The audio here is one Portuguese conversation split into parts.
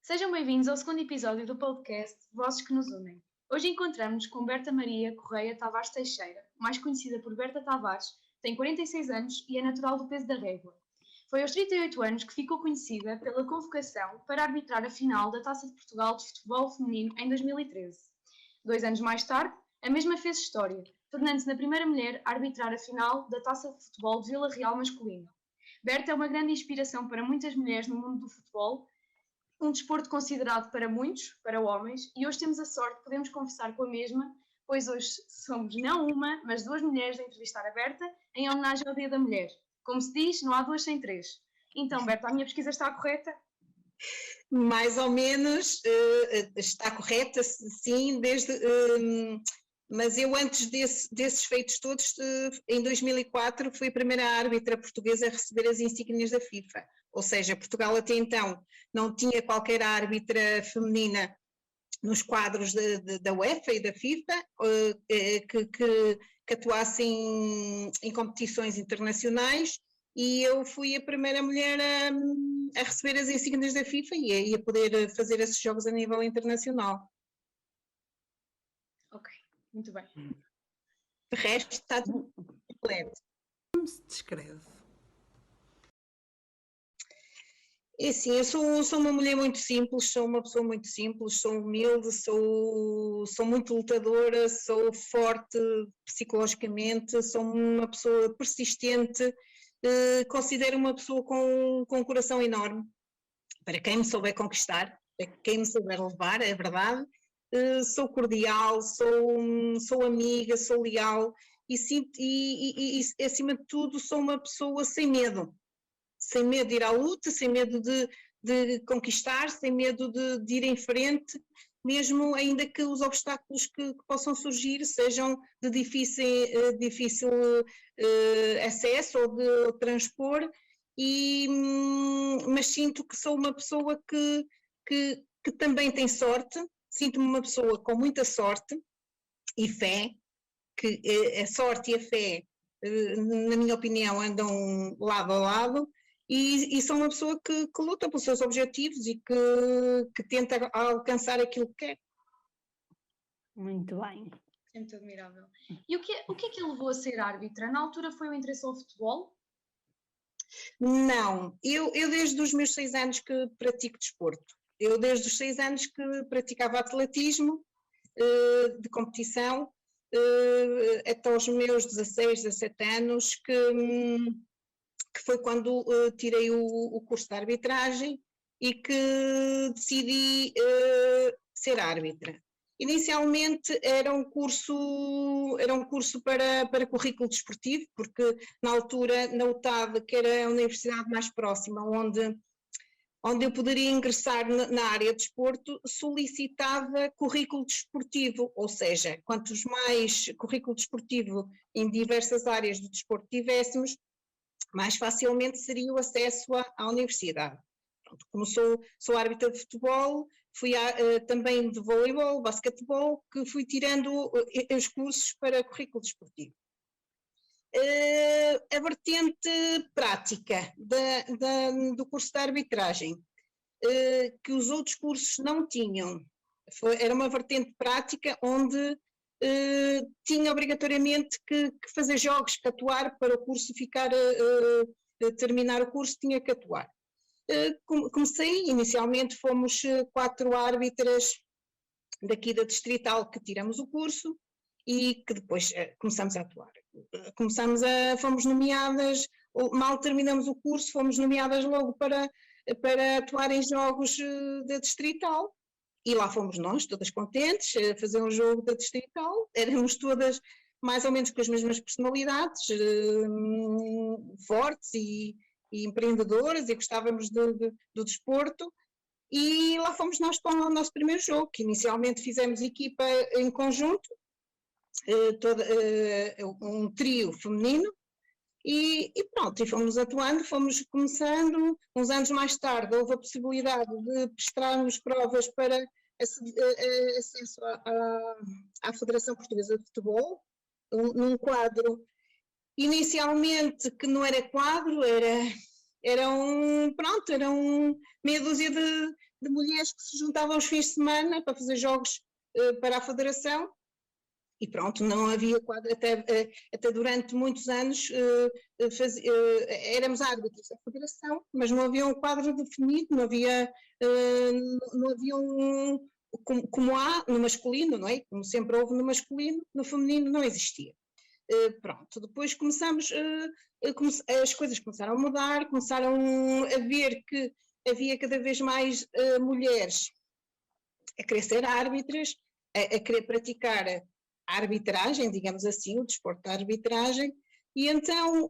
Sejam bem-vindos ao segundo episódio do podcast Vozes que nos unem. Hoje encontramos-nos com Berta Maria Correia Tavares Teixeira, mais conhecida por Berta Tavares, tem 46 anos e é natural do Peso da Régua. Foi aos 38 anos que ficou conhecida pela convocação para arbitrar a final da Taça de Portugal de Futebol Feminino em 2013. 2 anos mais tarde, a mesma fez história, tornando-se na primeira mulher a arbitrar a final da Taça de Futebol de Vila Real masculino. Berta é uma grande inspiração para muitas mulheres no mundo do futebol, um desporto considerado para muitos, para homens, e hoje temos a sorte de podermos conversar com a mesma, pois hoje somos não uma, mas duas mulheres a entrevistar a Berta em homenagem ao Dia da Mulher. Como se diz, não há duas sem três. Então, Berta, a minha pesquisa está correta? Mais ou menos está correta, sim, mas eu antes desses feitos todos, em 2004 fui a primeira árbitra portuguesa a receber as insígnias da FIFA, ou seja, Portugal até então não tinha qualquer árbitra feminina nos quadros da UEFA e da FIFA que atuassem em competições internacionais, e eu fui a primeira mulher a receber as insígnias da FIFA e a poder fazer esses jogos a nível internacional. Ok, muito bem. De resto está tudo completo. Como se descreve? É assim, eu sou uma mulher muito simples, sou uma pessoa muito simples, sou humilde, sou muito lutadora, sou forte psicologicamente, sou uma pessoa persistente, considero uma pessoa com um coração enorme, para quem me souber conquistar, para quem me souber levar, é verdade. Sou cordial, sou amiga, sou leal e acima de tudo sou uma pessoa sem medo de ir à luta, sem medo de conquistar, sem medo de ir em frente, mesmo ainda que os obstáculos que possam surgir sejam de difícil acesso ou de transpor, mas sinto que sou uma pessoa que também tem sorte, sinto-me uma pessoa com muita sorte e fé, que a sorte e a fé, na minha opinião, andam lado a lado. E sou uma pessoa que luta pelos seus objetivos e que tenta alcançar aquilo que quer. Muito bem. É muito admirável. E o que é que a levou a ser árbitra? Na altura foi o interesse ao futebol? Não, eu desde os meus 6 anos que pratico desporto. Eu desde os 6 anos que praticava atletismo de competição, até os meus 16, 17 anos, que foi quando tirei o curso de arbitragem e que decidi ser árbitra. Inicialmente era um curso para currículo desportivo, porque na altura, na UTAD, que era a universidade mais próxima, onde eu poderia ingressar na área de desporto, solicitava currículo desportivo, ou seja, quantos mais currículo desportivo em diversas áreas do desporto tivéssemos, mais facilmente seria o acesso à universidade. Pronto, como sou árbitra de futebol, fui também de voleibol, basquetebol, que fui tirando os cursos para currículo desportivo. A vertente prática do curso de arbitragem, que os outros cursos não tinham, era uma vertente prática onde tinha obrigatoriamente que fazer jogos, que atuar para o curso terminar o curso, tinha que atuar. Comecei, inicialmente fomos 4 árbitras daqui da Distrital que tiramos o curso e que depois começamos a atuar. Fomos nomeadas, mal terminamos o curso, fomos nomeadas logo para atuar em jogos da Distrital. E lá fomos nós, todas contentes, a fazer um jogo da Distrital, éramos todas mais ou menos com as mesmas personalidades, fortes e empreendedoras, e gostávamos do desporto, e lá fomos nós para o nosso primeiro jogo, que inicialmente fizemos equipa em conjunto, um trio feminino, e pronto, e fomos atuando, fomos começando. Uns anos mais tarde houve a possibilidade de prestarmos provas para acesso à Federação Portuguesa de Futebol, num quadro inicialmente que não era quadro, eram meia dúzia de mulheres que se juntavam aos fins de semana para fazer jogos para a Federação. E pronto, não havia quadro, até durante muitos anos éramos árbitros da Federação, mas não havia um quadro definido, não havia como há no masculino, não é? Como sempre houve no masculino, no feminino não existia. Pronto, depois as coisas começaram a mudar, começaram a ver que havia cada vez mais mulheres a querer ser árbitras, a querer praticar a arbitragem, digamos assim, o desporto da arbitragem, e então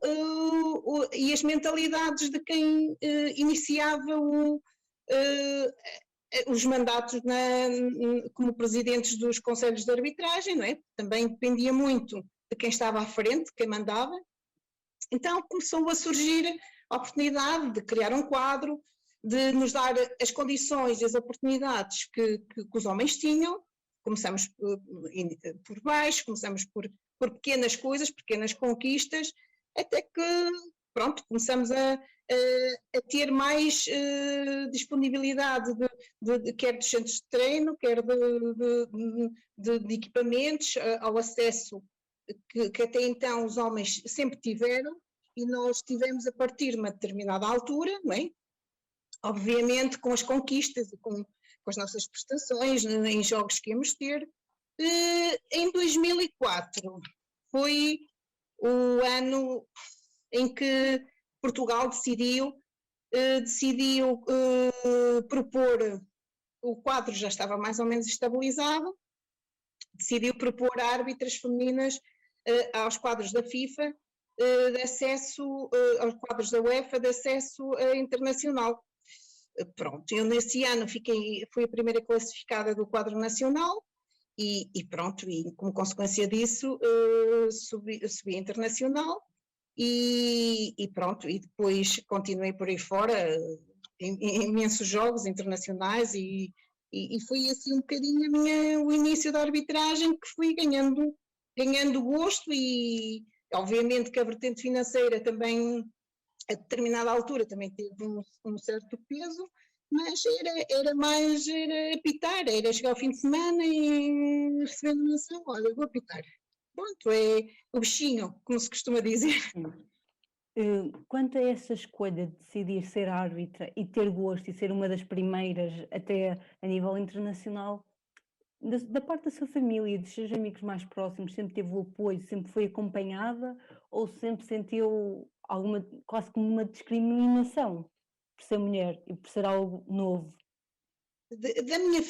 e as mentalidades de quem iniciava os mandatos como presidentes dos conselhos de arbitragem, não é? Também dependia muito de quem estava à frente, quem mandava. Então começou a surgir a oportunidade de criar um quadro, de nos dar as condições e as oportunidades que os homens tinham. Começamos por baixo, começamos por pequenas coisas, pequenas conquistas, até que, pronto, começamos a ter mais disponibilidade quer dos centros de treino, quer de equipamentos, ao acesso que até então os homens sempre tiveram, e nós tivemos a partir de uma determinada altura, não é? Obviamente com as conquistas e com as nossas prestações em jogos que íamos ter. Em 2004 foi o ano em que Portugal decidiu propor, o quadro já estava mais ou menos estabilizado, decidiu propor árbitras femininas aos quadros da FIFA, de acesso, aos quadros da UEFA, de acesso internacional. Pronto, eu nesse ano fui a primeira classificada do quadro nacional e pronto, e como consequência disso subi a internacional e pronto, e depois continuei por aí fora em imensos jogos internacionais e foi assim um bocadinho o início da arbitragem, que fui ganhando gosto, e obviamente que a vertente financeira também, a determinada altura, também teve um certo peso, mas era apitar, era chegar ao fim de semana e receber a nomeação, olha, vou apitar. Pronto, é o bichinho, como se costuma dizer. Quanto a essa escolha de decidir ser árbitra e ter gosto e ser uma das primeiras até a nível internacional, da parte da sua família e dos seus amigos mais próximos, sempre teve o apoio, sempre foi acompanhada, ou sempre sentiu quase como uma discriminação por ser mulher e por ser algo novo? Da minha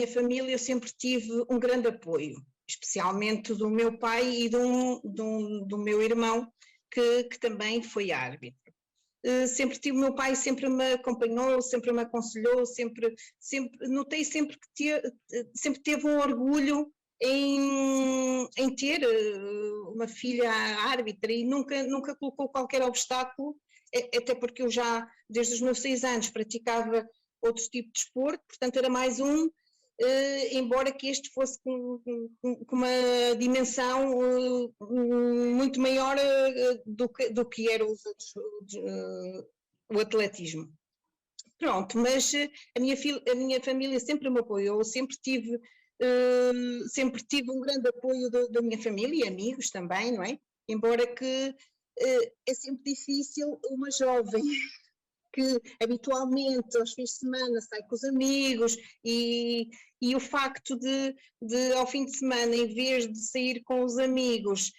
família eu sempre tive um grande apoio, especialmente do meu pai e do meu irmão, que também foi árbitro. Sempre tive, o meu pai sempre me acompanhou, sempre me aconselhou, notei sempre que sempre teve um orgulho em ter uma filha árbitra, e nunca colocou qualquer obstáculo, até porque eu já desde os meus 6 anos praticava outro tipo de desporto, portanto era mais embora que este fosse com uma dimensão muito maior do que era o atletismo. Pronto, mas a minha família sempre me apoiou, sempre tive um grande apoio da minha família e amigos também, não é? Embora que é sempre difícil uma jovem que habitualmente aos fins de semana sai com os amigos, e o facto de ao fim de semana, em vez de sair com os amigos,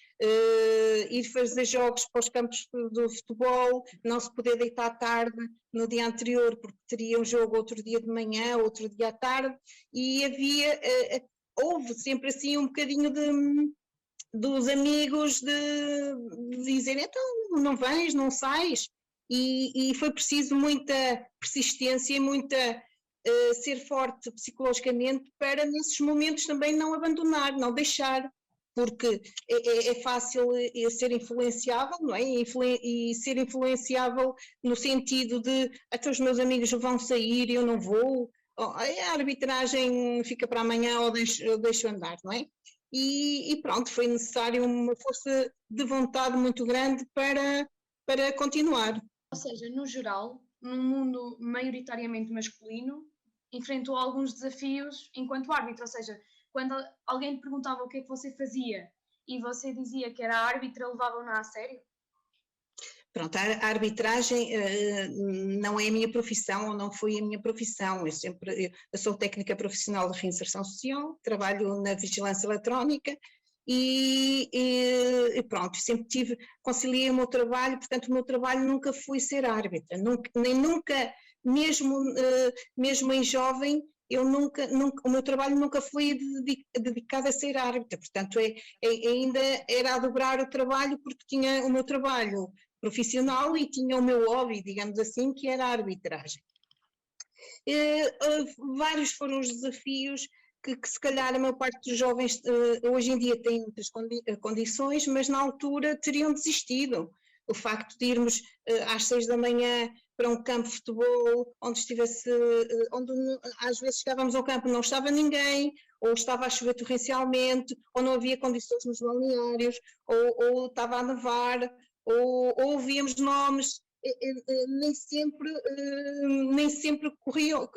ir fazer jogos para os campos do futebol, não se poder deitar tarde no dia anterior porque teria um jogo outro dia de manhã, outro dia à tarde, e houve sempre assim um bocadinho dos amigos de dizerem, então não vens, não sais. E foi preciso muita persistência e muita ser forte psicologicamente para nesses momentos também não abandonar, não deixar, porque é fácil ser influenciável, não é? E ser influenciável no sentido de até os meus amigos vão sair e eu não vou, a arbitragem fica para amanhã ou deixo andar, não é? E pronto, foi necessário uma força de vontade muito grande para para continuar. Ou seja, no geral, num mundo maioritariamente masculino, enfrentou alguns desafios enquanto árbitro, ou seja, quando alguém lhe perguntava o que é que você fazia e você dizia que era árbitra, levavam-na a sério? Pronto, a arbitragem não é a minha profissão ou não foi a minha profissão. Eu sou técnica profissional de reinserção social, trabalho na vigilância eletrónica e pronto, sempre conciliei o meu trabalho, portanto o meu trabalho nunca foi ser árbitra, nunca, mesmo em jovem, o meu trabalho nunca foi dedicado a ser árbitra, portanto ainda era a dobrar o trabalho porque tinha o meu trabalho profissional e tinha o meu hobby, digamos assim, que era a arbitragem. Vários foram os desafios que se calhar a maior parte dos jovens hoje em dia têm outras condições, mas na altura teriam desistido. O facto de irmos às 6 da manhã para um campo de futebol, onde às vezes chegávamos ao campo e não estava ninguém, ou estava a chover torrencialmente, ou não havia condições nos balneários, ou estava a nevar, ou ouvíamos nomes, nem sempre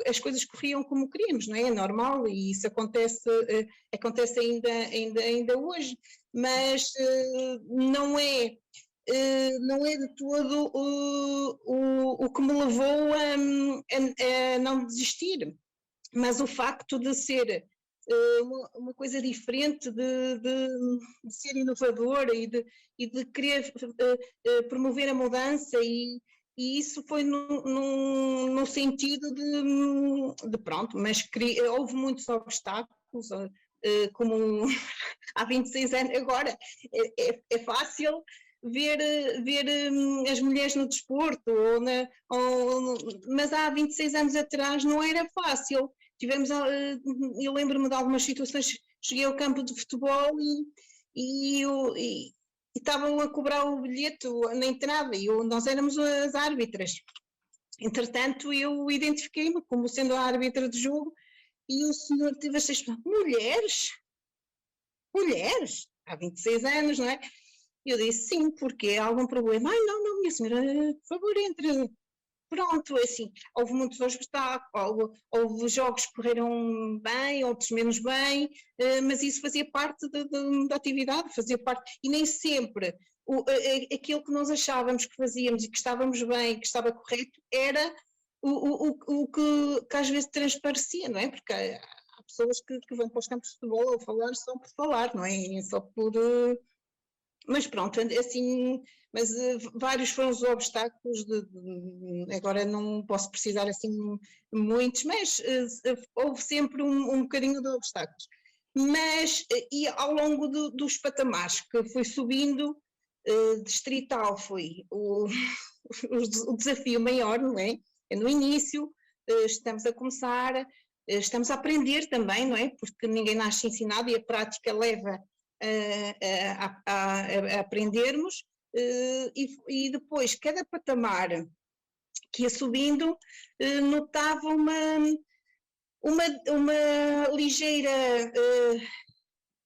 as coisas corriam como queríamos, não é? É normal e isso acontece ainda hoje, mas não é de todo o que me levou a não desistir, mas o facto de ser uma coisa diferente, de ser inovadora e de querer promover a mudança e isso foi no sentido de pronto, mas houve muitos obstáculos, como há 26 anos, agora é fácil ver as mulheres no desporto, mas há 26 anos atrás não era fácil. Eu lembro-me de algumas situações, cheguei ao campo de futebol e estavam a cobrar o bilhete na entrada e nós éramos as árbitras. Entretanto, eu identifiquei-me como sendo a árbitra de jogo e o senhor teve esta expressão: mulheres, há 26 anos, não é? Eu disse sim, porque há algum problema? Ai, não, minha senhora, por favor, entre. Pronto, assim, houve muitos obstáculos, houve jogos que correram bem, outros menos bem, mas isso fazia parte da atividade, fazia parte, e nem sempre aquilo que nós achávamos que fazíamos e que estávamos bem, que estava correto, era o que às vezes transparecia, não é? Porque há pessoas que vão para os campos de futebol a falar só por falar, não é? Só por... Mas pronto, assim, mas vários foram os obstáculos, agora não posso precisar assim muitos, mas houve sempre um bocadinho de obstáculos. Mas e ao longo dos patamares que fui subindo, distrital foi o desafio maior, não é? No início, estamos a começar, estamos a aprender também, não é? Porque ninguém nasce ensinado e a prática leva a aprendermos, e depois cada patamar que ia subindo notava uma ligeira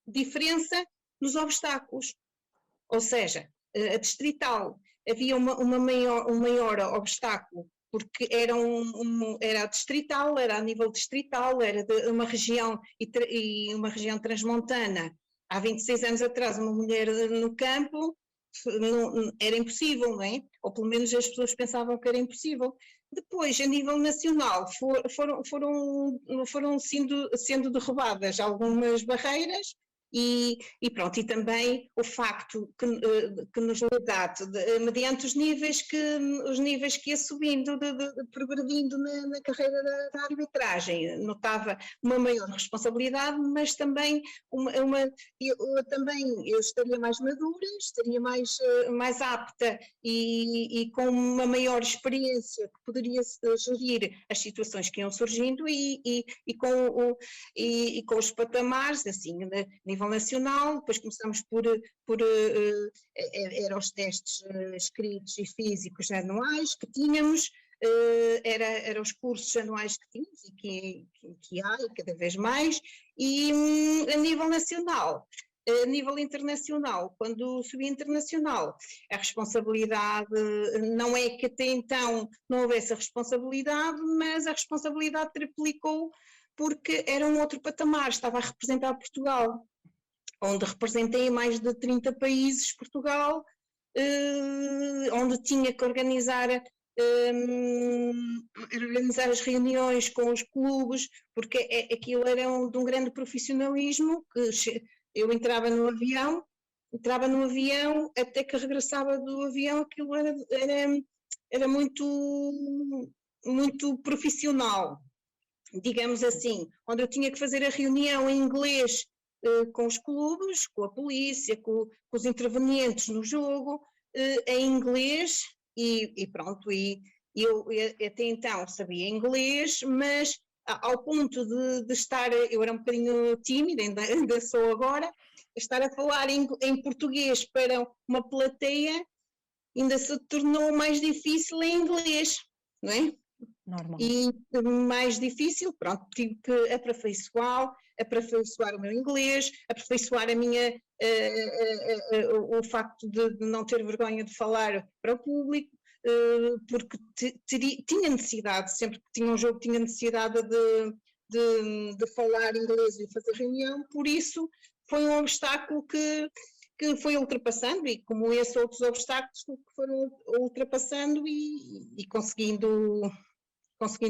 diferença nos obstáculos, ou seja, a distrital havia um maior obstáculo porque era distrital, era a nível distrital, era de uma região e uma região transmontana. Há 26 anos atrás, uma mulher no campo era impossível, não é? Ou pelo menos as pessoas pensavam que era impossível. Depois, a nível nacional, foram sendo derrubadas algumas barreiras e pronto, e também o facto que nos dá, mediante os níveis que ia subindo, progredindo na carreira da arbitragem, notava uma maior responsabilidade, mas também eu estaria mais madura, estaria mais apta e com uma maior experiência que poderia gerir as situações que iam surgindo e com os patamares, assim, nível nacional. Depois começamos eram os testes escritos e físicos anuais que tínhamos, eram os cursos anuais que tínhamos e que há e cada vez mais, e a nível nacional A nível internacional, quando subi internacional, a responsabilidade, não é que até então não houvesse a responsabilidade, mas a responsabilidade triplicou porque era um outro patamar, estava a representar Portugal, onde representei mais de 30 países Portugal, onde tinha que organizar as reuniões com os clubes, porque aquilo era de um grande profissionalismo, que eu entrava no avião até que regressava do avião, aquilo era muito, muito profissional, digamos assim, onde eu tinha que fazer a reunião em inglês com os clubes, com a polícia, com os intervenientes no jogo, em inglês, e pronto, e eu até então sabia inglês, mas ao ponto de estar, eu era um bocadinho tímida, ainda sou agora, estar a falar em português para uma plateia ainda se tornou mais difícil em inglês, não é? Normal. E mais difícil, pronto, tive que aperfeiçoar o meu inglês, aperfeiçoar o facto de não ter vergonha de falar para o público, porque tinha necessidade, sempre que tinha um jogo tinha necessidade de falar inglês e fazer reunião, por isso foi um obstáculo que foi ultrapassando, e como esses outros obstáculos que foram ultrapassando e conseguindo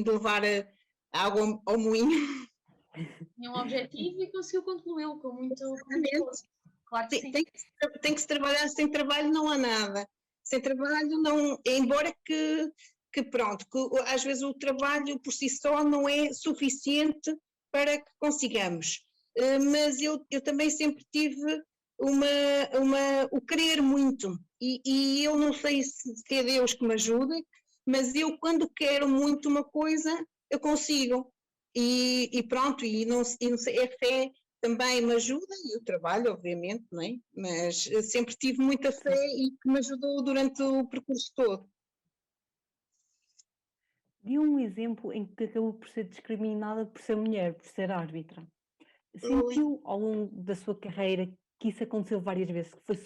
levar a água ao moinho. Tinha um objetivo e conseguiu concluí-lo com muito esforço. Claro que sim. Tem que se trabalhar, sem trabalho não há nada. Sem trabalho não, embora que pronto, que às vezes o trabalho por si só não é suficiente para que consigamos. Mas eu também sempre tive o querer muito, e eu não sei se é Deus que me ajuda, mas eu quando quero muito uma coisa, eu consigo, e pronto, e não sei, a fé também me ajuda, e o trabalho, obviamente, não é? Mas sempre tive muita fé e que me ajudou durante o percurso todo. Dê um exemplo em que acabou por ser discriminada por ser mulher, por ser árbitra. Sentiu ao longo da sua carreira que isso aconteceu várias vezes, que foi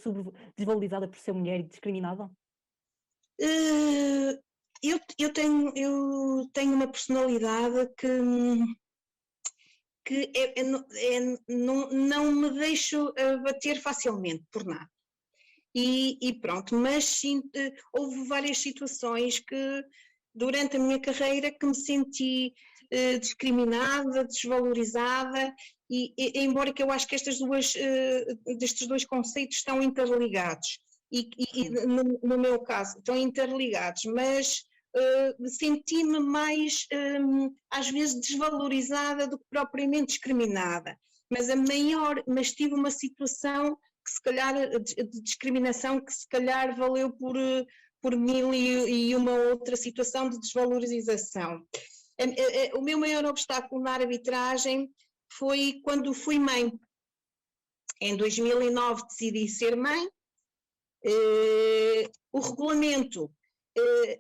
desvalorizada por ser mulher e discriminada? Eu tenho uma personalidade que não me deixo abater facilmente por nada. E pronto, mas sim, houve várias situações que durante a minha carreira que me senti discriminada, desvalorizada, e embora que eu acho que destes dois conceitos estão interligados, e no meu caso estão interligados, mas senti-me mais às vezes desvalorizada do que propriamente discriminada, mas tive uma situação que se calhar, de discriminação, que se calhar valeu por mil e uma outra situação de desvalorização. O meu maior obstáculo na arbitragem foi quando fui mãe. Em 2009 decidi ser mãe. O regulamento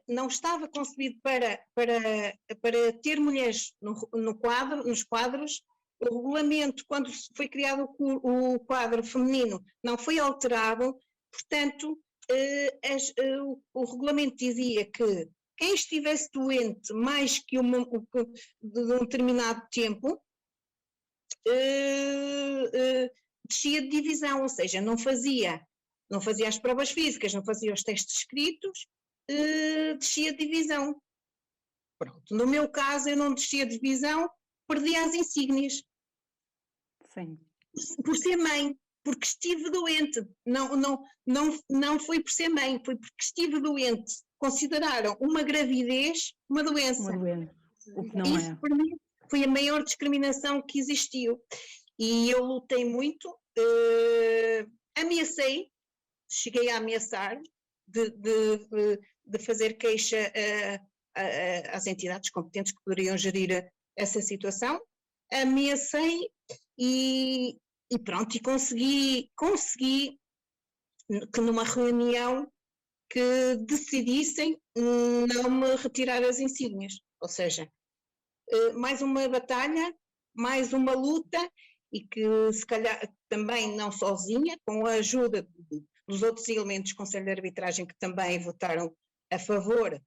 não estava concebido para ter mulheres nos quadros. O regulamento, quando foi criado o quadro feminino, não foi alterado, portanto, o regulamento dizia que quem estivesse doente mais que de um determinado tempo, descia de divisão, ou seja, não fazia as provas físicas, não fazia os testes escritos, descia de divisão. Pronto, no meu caso eu não descia de divisão, perdia as insígnias. Sim. Por ser mãe, porque estive doente, não foi por ser mãe, foi porque estive doente. Consideraram uma gravidez uma doença. Uma doença, o que não Isso, para mim, foi a maior discriminação que existiu. E eu lutei muito, ameacei, cheguei a ameaçar de fazer queixa às entidades competentes que poderiam gerir essa situação. Ameacei e pronto, e consegui que numa reunião que decidissem não me retirar as insígnias, ou seja, mais uma batalha, mais uma luta, e que se calhar também não sozinha, com a ajuda dos outros elementos do Conselho de Arbitragem que também votaram a favor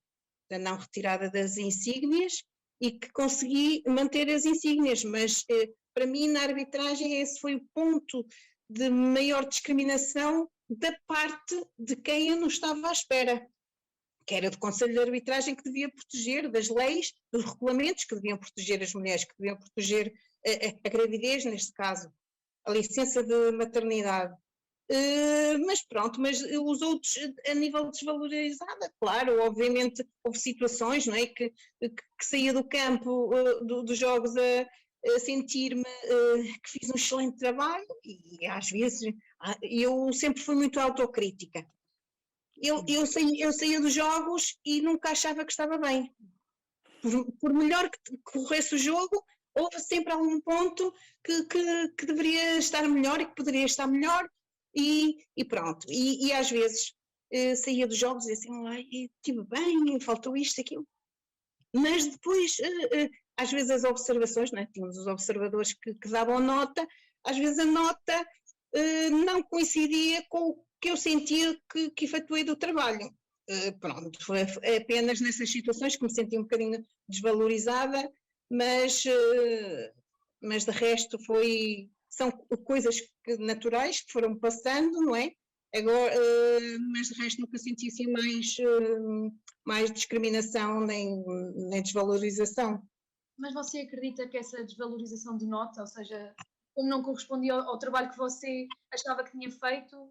da não retirada das insígnias e que consegui manter as insígnias, mas para mim na arbitragem esse foi o ponto de maior discriminação da parte de quem eu não estava à espera, que era do Conselho de Arbitragem, que devia proteger das leis, dos regulamentos, que deviam proteger as mulheres, que deviam proteger a gravidez, neste caso, a licença de maternidade. Mas pronto, mas os outros, a nível desvalorizada, claro, obviamente houve situações, não é, que saía do campo dos jogos a sentir-me que fiz um excelente trabalho e às vezes eu sempre fui muito autocrítica. Eu saía dos jogos e nunca achava que estava bem. Por melhor que corresse o jogo, houve sempre algum ponto que deveria estar melhor e que poderia estar melhor e pronto. E às vezes saía dos jogos e assim, estive bem, faltou isto, aquilo. Mas depois, às vezes as observações, não é? Tínhamos os observadores que davam nota, às vezes a nota não coincidia com o que eu sentia que efetuei do trabalho. Pronto, foi apenas nessas situações que me senti um bocadinho desvalorizada, mas de resto são coisas naturais que foram passando, não é? Agora, mas de resto nunca senti assim mais discriminação nem desvalorização. Mas você acredita que essa desvalorização de nota, ou seja, como não correspondia ao trabalho que você achava que tinha feito?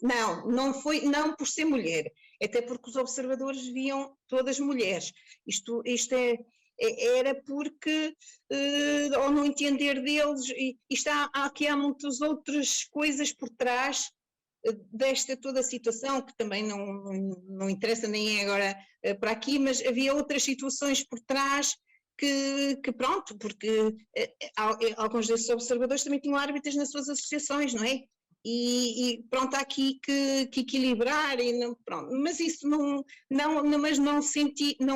Não foi, não por ser mulher, até porque os observadores viam todas mulheres. Isto era porque, ao não entender deles, aqui há muitas outras coisas por trás desta toda a situação, que também não interessa nem é agora para aqui, mas havia outras situações por trás que pronto, porque alguns desses observadores também tinham árbitros nas suas associações, não é? E pronto, há aqui que equilibrar, e não, pronto, mas isso mas não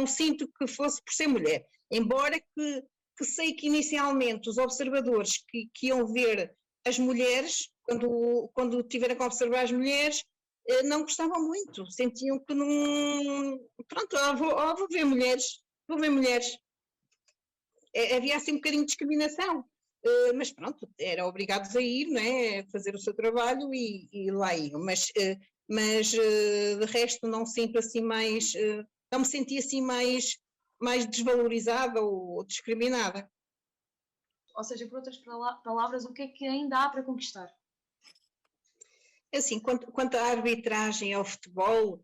sinto que fosse por ser mulher, embora que sei que inicialmente os observadores que iam ver as mulheres, quando tiveram que observar as mulheres, não gostavam muito, sentiam que não, pronto, vou ver mulheres, havia assim um bocadinho de discriminação. Mas pronto, eram obrigados a ir, não é? A fazer o seu trabalho e lá iam, mas de resto não sinto assim não me senti assim mais desvalorizada ou discriminada. Ou seja, por outras palavras, o que é que ainda há para conquistar? Assim, quanto à arbitragem ao futebol,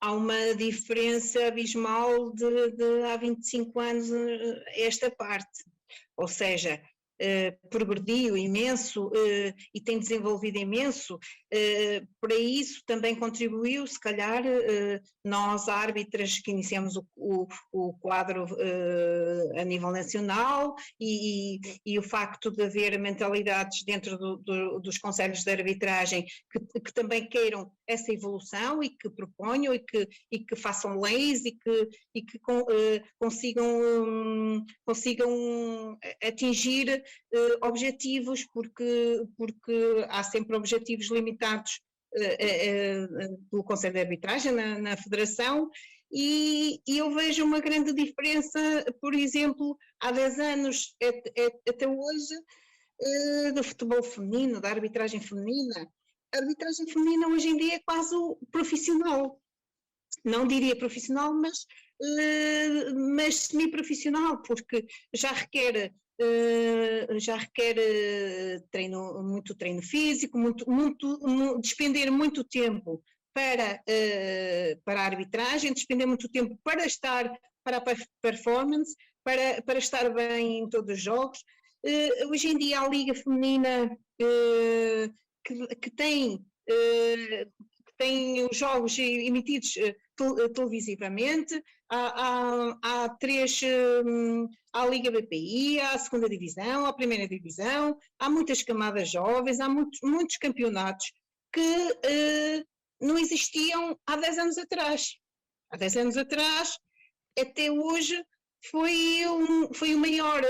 há uma diferença abismal de há 25 anos esta parte. Ou seja, progrediu imenso e tem desenvolvido imenso, para isso também contribuiu, se calhar, nós árbitras que iniciamos o quadro a nível nacional e o facto de haver mentalidades dentro dos conselhos de arbitragem que também queiram essa evolução e que proponham e que façam leis e que consigam atingir objetivos, porque há sempre objetivos limitados pelo Conselho de Arbitragem na Federação e eu vejo uma grande diferença, por exemplo, há 10 anos até hoje, do futebol feminino, da arbitragem feminina. A arbitragem feminina hoje em dia é quase profissional, não diria profissional, mas semi-profissional, porque já requer muito treino físico, despender muito tempo para a arbitragem, despender muito tempo para a performance, para estar bem em todos os jogos. Hoje em dia a Liga Feminina que tem os jogos emitidos televisivamente, há três, há a Liga BPI, há a segunda divisão, há a primeira divisão, há muitas camadas jovens, há muitos campeonatos que não existiam há 10 anos atrás. Há 10 anos atrás, até hoje, foi o maior,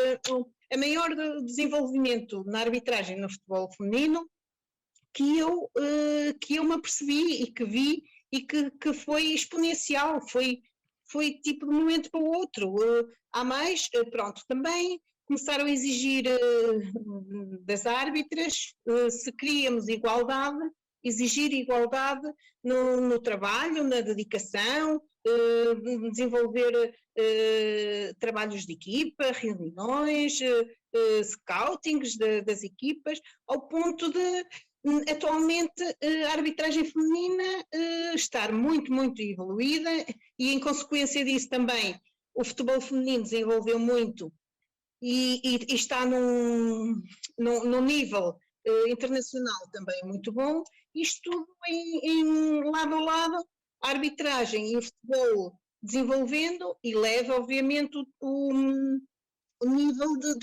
a maior desenvolvimento na arbitragem no futebol feminino que eu me apercebi e que vi e que foi exponencial, foi tipo de um momento para o outro. Há mais, pronto, também começaram a exigir das árbitras, se queríamos igualdade, exigir igualdade no trabalho, na dedicação, desenvolver trabalhos de equipa, reuniões, scoutings das equipas, ao ponto de atualmente a arbitragem feminina estar muito, muito evoluída e em consequência disso também o futebol feminino desenvolveu muito e está num nível internacional também muito bom. Isto tudo em lado a lado, a arbitragem e o futebol desenvolvendo e leva obviamente o nível de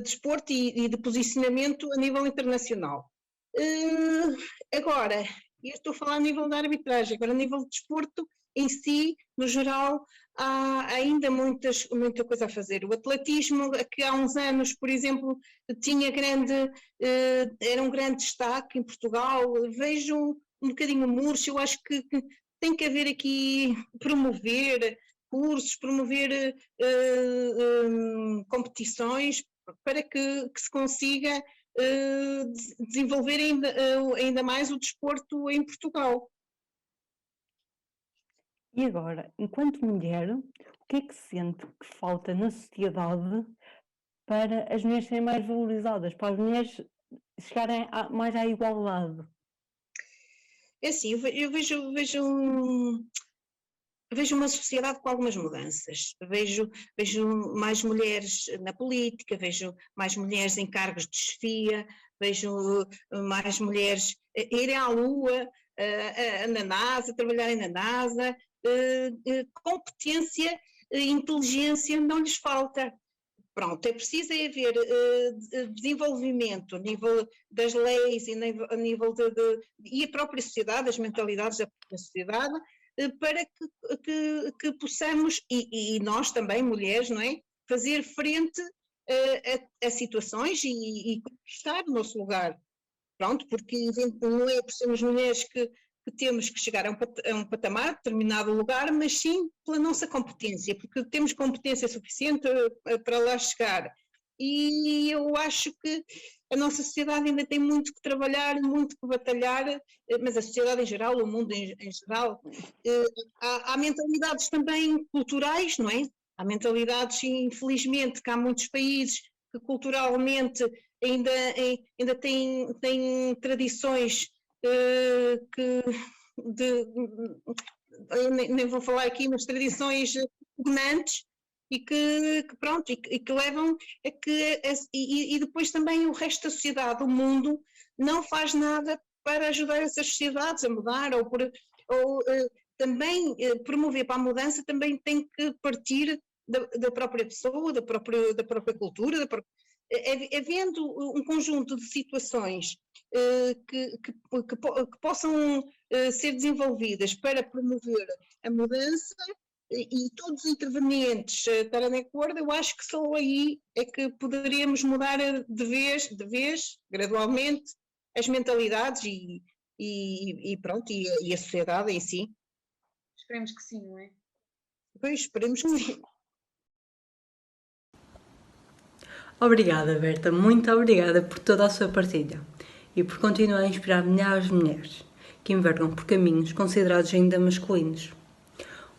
desporto e de posicionamento a nível internacional. Agora, eu estou a falar a nível da arbitragem, agora a nível de desporto em si, no geral, há ainda muita coisa a fazer. O atletismo, que há uns anos, por exemplo, era um grande destaque em Portugal, vejo um bocadinho murcho, eu acho que tem que haver aqui, promover cursos, promover competições, para que se consiga desenvolver ainda mais o desporto em Portugal. E agora, enquanto mulher, o que é que sente que falta na sociedade para as mulheres serem mais valorizadas, para as mulheres chegarem mais à igualdade? É assim, eu vejo uma sociedade com algumas mudanças, vejo mais mulheres na política, vejo mais mulheres em cargos de chefia, vejo mais mulheres irem à Lua, na NASA, trabalharem na NASA, competência, inteligência não lhes falta. Pronto, é preciso haver desenvolvimento a nível das leis e a nível e a própria sociedade, as mentalidades da própria sociedade, para que possamos, e nós também, mulheres, não é? Fazer frente a situações e conquistar o nosso lugar. Pronto, porque não é por sermos mulheres que temos que chegar a um patamar, determinado lugar, mas sim pela nossa competência, porque temos competência suficiente para lá chegar. E eu acho que a nossa sociedade ainda tem muito que trabalhar, muito que batalhar, mas a sociedade em geral, o mundo em geral, há mentalidades também culturais, não é? Há mentalidades, infelizmente, que há muitos países que culturalmente ainda têm tradições nem vou falar aqui, mas tradições repugnantes e que levam a que e depois também o resto da sociedade, o mundo, não faz nada para ajudar essas sociedades a mudar ou também promover para a mudança, também tem que partir da própria pessoa, da própria cultura, havendo um conjunto de situações que possam ser desenvolvidas para promover a mudança e todos os intervenientes estarem de acordo, eu acho que só aí é que poderíamos mudar de vez, gradualmente, as mentalidades e pronto, e a sociedade em si. Esperemos que sim, não é? Pois, esperemos que sim. Obrigada, Berta, muito obrigada por toda a sua partilha e por continuar a inspirar milhares de mulheres que envergam por caminhos considerados ainda masculinos.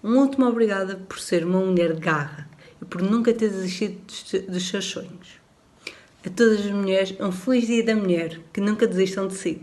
Último obrigada por ser uma mulher de garra e por nunca ter desistido dos seus sonhos. A todas as mulheres, um feliz dia da mulher, que nunca desistam de si.